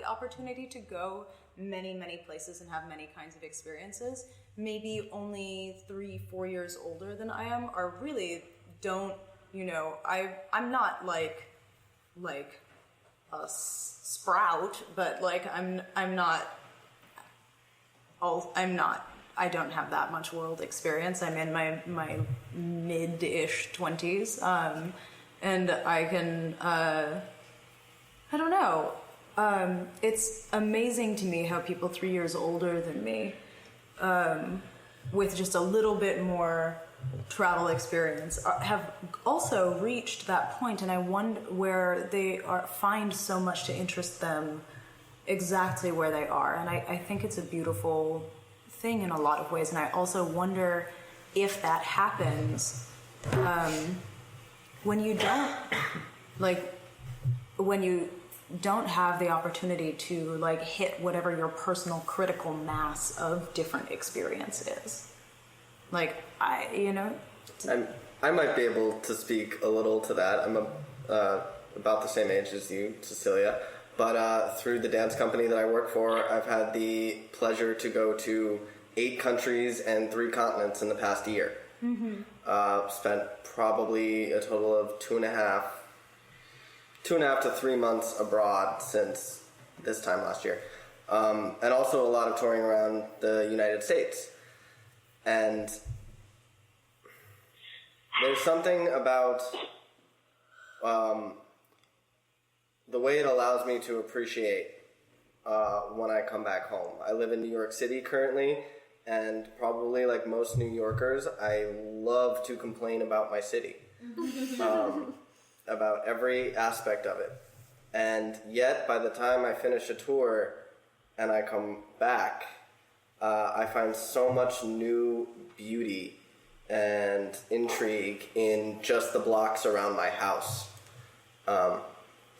opportunity to go many, many places and have many kinds of experiences, maybe only 3-4 years older than I am, are really don't, I'm not like a sprout, but like I don't have that much world experience. I'm in my mid-ish 20s, and I can, I don't know. It's amazing to me how people 3 years older than me, with just a little bit more travel experience, have also reached that point, and I wonder where they find so much to interest them exactly where they are. And I think it's a beautiful thing in a lot of ways, and I also wonder if that happens when you don't have the opportunity to like hit whatever your personal critical mass of different experience is. Like I might be able to speak a little to that. I'm about the same age as you, Cecilia, but through the dance company that I work for, I've had the pleasure to go to 8 countries and 3 continents in the past year. Mm-hmm. Spent probably a total of 2.5 to 3 months abroad since this time last year, and also a lot of touring around the United States. And there's something about the way it allows me to appreciate when I come back home. I live in New York City currently, and probably like most New Yorkers, I love to complain about my city, about every aspect of it. And yet, by the time I finish a tour and I come back, I find so much new beauty and intrigue in just the blocks around my house. And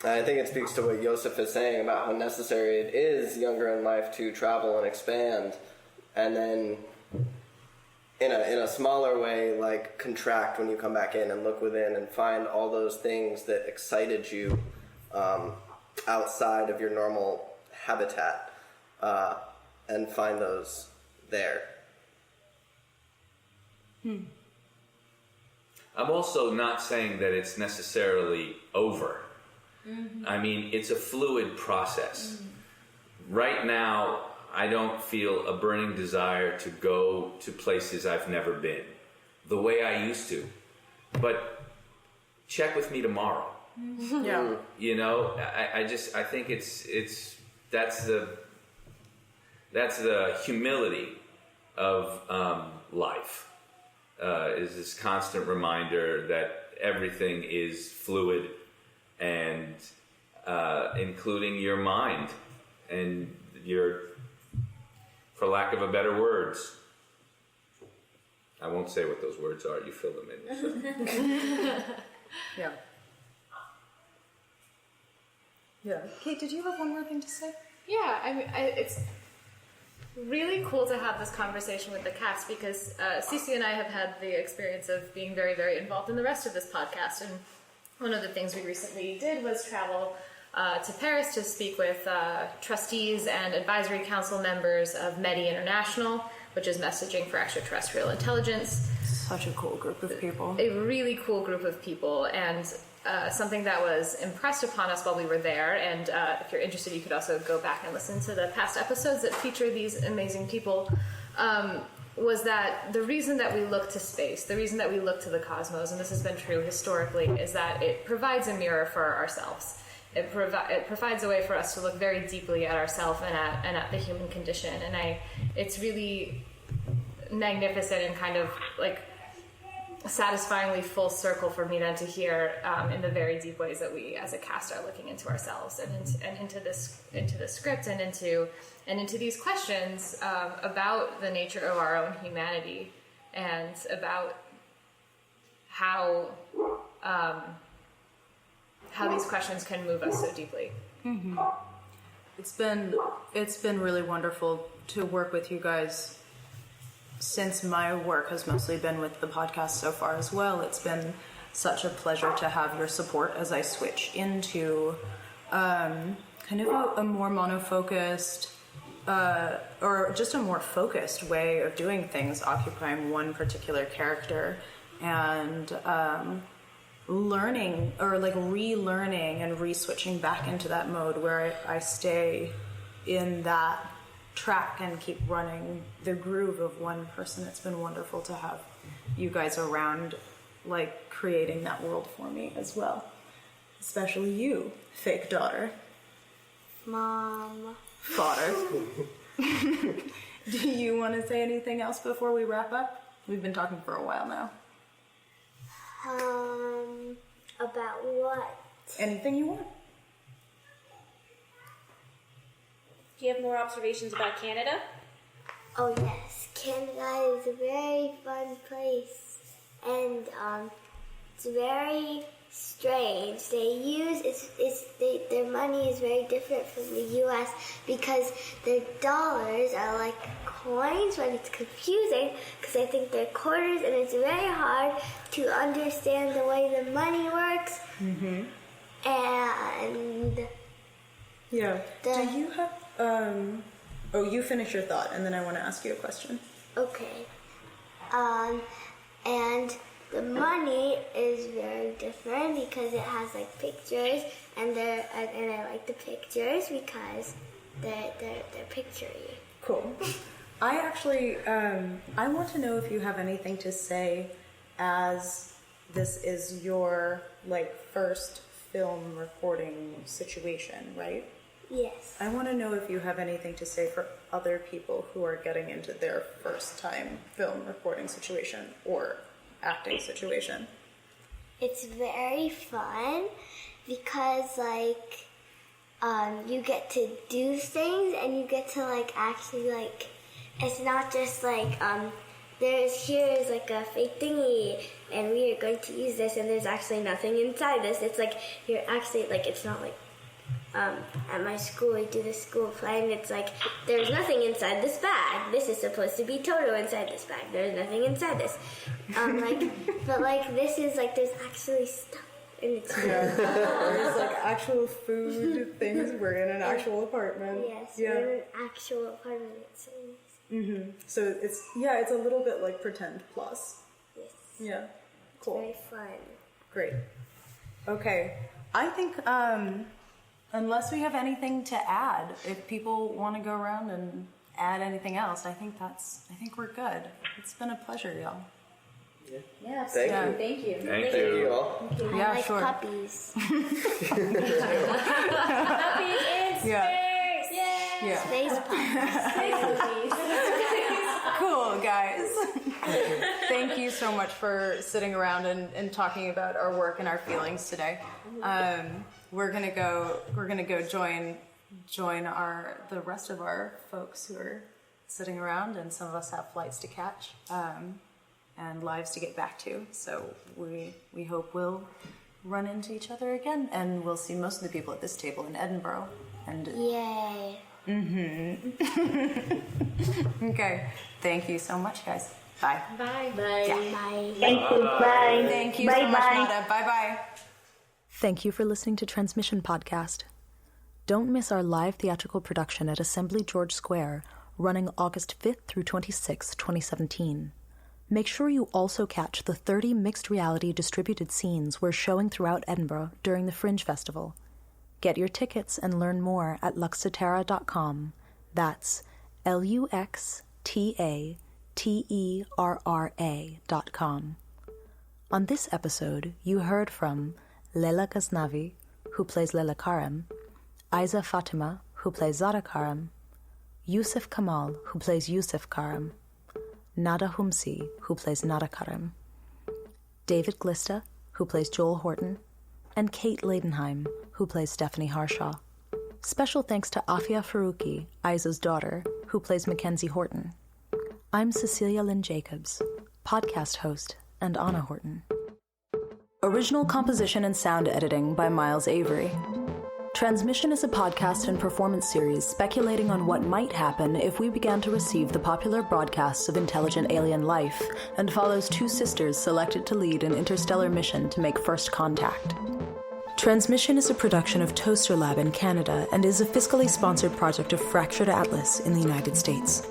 I think it speaks to what Youssif is saying about how necessary it is younger in life to travel and expand, and then in a smaller way, like contract when you come back in and look within and find all those things that excited you outside of your normal habitat, and find those there. I'm also not saying that it's necessarily over. Mm-hmm. I mean, it's a fluid process. Mm-hmm. Right now, I don't feel a burning desire to go to places I've never been the way I used to. But check with me tomorrow. Mm-hmm. Yeah. I think that's the humility of life. Is this constant reminder that everything is fluid, and including your mind and your, for lack of a better words, I won't say what those words are, you fill them in yourself. Yeah. Yeah. Kate, did you have one more thing to say? Yeah, I mean, it's really cool to have this conversation with the cast, because Cece and I have had the experience of being very, very involved in the rest of this podcast, and one of the things we recently did was travel to Paris to speak with trustees and advisory council members of MEDI International, which is Messaging for Extraterrestrial Intelligence. Such a cool group of people. A really cool group of people, and something that was impressed upon us while we were there, and if you're interested, you could also go back and listen to the past episodes that feature these amazing people, was that the reason that we look to space, the reason that we look to the cosmos, and this has been true historically, is that it provides a mirror for ourselves. It provides a way for us to look very deeply at ourselves and at the human condition, and it's really magnificent and kind of like satisfyingly full circle for me then to hear in the very deep ways that we as a cast are looking into ourselves and into this script and into these questions about the nature of our own humanity and about how these questions can move us so deeply. Mm-hmm. It's been really wonderful to work with you guys. Since my work has mostly been with the podcast so far as well, it's been such a pleasure to have your support as I switch into kind kind of a more monofocused, or just a more focused way of doing things, occupying one particular character and learning or like relearning and re-switching back into that mode where I stay in that track and keep running the groove of one person. It's been wonderful to have you guys around, like creating that world for me as well. Especially you, fake daughter. Mom. Fodder. Do you want to say anything else before we wrap up? We've been talking for a while now. About what? Anything you want. Do you have more observations about Canada? Oh yes, Canada is a very fun place, and it's very strange. They use their money is very different from the U.S. because their dollars are like coins, but it's confusing because I think they're quarters, and it's very hard to understand the way the money works. Mm-hmm. And yeah. Do you have you finish your thought, and then I want to ask you a question. Okay. And the money is very different because it has like pictures, and I like the pictures because they're picture-y. Cool. I actually I want to know if you have anything to say, as this is your like first film recording situation, right? Yes. I want to know if you have anything to say for other people who are getting into their first time film recording situation or acting situation. It's very fun because like you get to do things, and you get to like actually like, it's not just like here's like a fake thingy and we are going to use this and there's actually nothing inside this. It's like you're actually like, it's not like at my school we do the school play and it's like there's nothing inside this bag. This is supposed to be Toto inside this bag. There's nothing inside this. But like this is like there's actually stuff and it's there's like actual food things. We're in an actual apartment. Yes, we're in an actual apartment. It's so nice. Mm-hmm. So it's a little bit like Pretend Plus. Yes. Yeah. Cool. It's very fun. Great. Okay. I think unless we have anything to add, if people want to go around and add anything else, I think we're good. It's been a pleasure, y'all. Yeah, Thank you. Thank you. Thank Thank you. you all. Yeah, I like sure. puppies. Puppies in space! Yeah. Space puppies. Cool, guys. Thank you so much for sitting around and talking about our work and our feelings today. We're gonna go join the rest of our folks who are sitting around, and some of us have flights to catch and lives to get back to. So we hope we'll run into each other again, and we'll see most of the people at this table in Edinburgh. And Yay. okay, thank you so much, guys. Bye. Bye. Yeah. Bye. Thank you. Bye. Thank you Bye so much, bye. Nada. Bye-bye. Thank you for listening to Transmission Podcast. Don't miss our live theatrical production at Assembly George Square, running August 5th through 26th, 2017. Make sure you also catch the 30 mixed reality distributed scenes we're showing throughout Edinburgh during the Fringe Festival. Get your tickets and learn more at luxaterra.com. That's luxaterra.com. On this episode, you heard from Leila Ghaznavi, who plays Leila Karim, Aizzah Fatima, who plays Zara Karim, Youssif Kamal, who plays Youssif Karim, Nada Humsi, who plays Nada Karim, David Glista, who plays Joel Horton, and Kate Ladenheim, who plays Stephanie Harshaw. Special thanks to Afia Farooki, Aizzah's daughter, who plays Mackenzie Horton. I'm Cecilia Lynn-Jacobs, podcast host and Anna Horton. Original composition and sound editing by Miles Avery. Transmission is a podcast and performance series speculating on what might happen if we began to receive the popular broadcasts of intelligent alien life, and follows two sisters selected to lead an interstellar mission to make first contact. Transmission is a production of Toaster Lab in Canada and is a fiscally sponsored project of Fractured Atlas in the United States.